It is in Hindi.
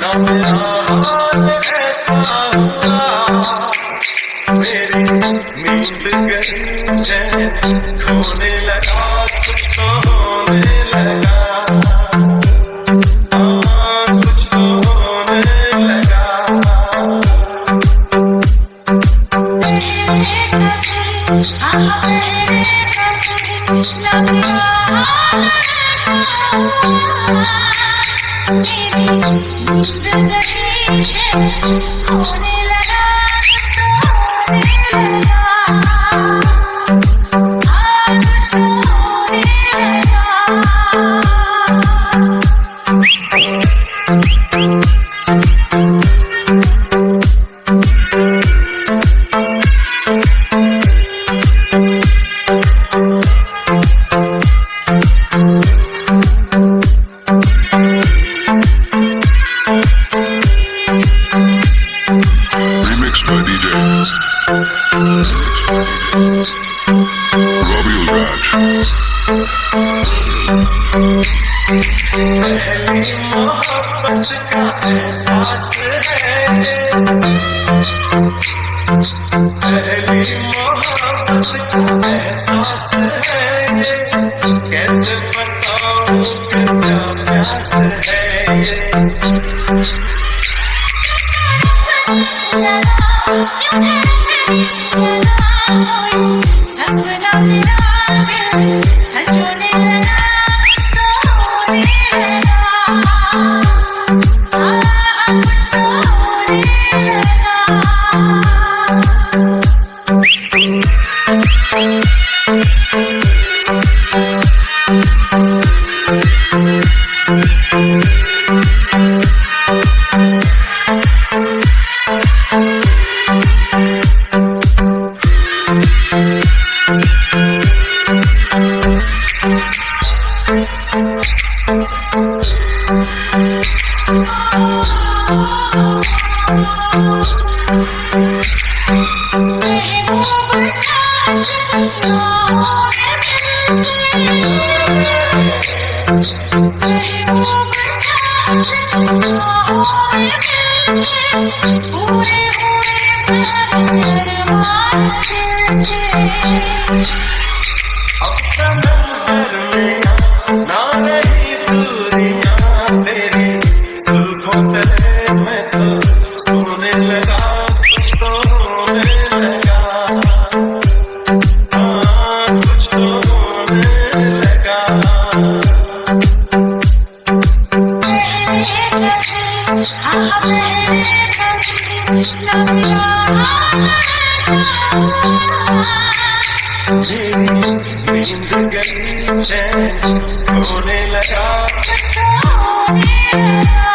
ना मेरा हाल ऐसा हुआ, मेरी नींद गई चैन खोने लगा, कुछ तो होने लगा, कुछ तो होने लगा। होने लगा, कुछ होने Remixed by DJ Robbie Raj. पहली मोहब्बत का एहसास है, पहली मोहब्बत का एहसास है, कैसे बताऊं कि क्या प्यास है सपना मेरा दिल संजोने लगा, कुछ तो होने लगा, कुछ तो होने अब समंदर में ना रही दूरियां तेरी, सुल्फों तले में तो सोने लगा, कुछ तो होने लगा, कुछ तो होने लगा। मेरी नींद गई चैन खोने लगा, लगा।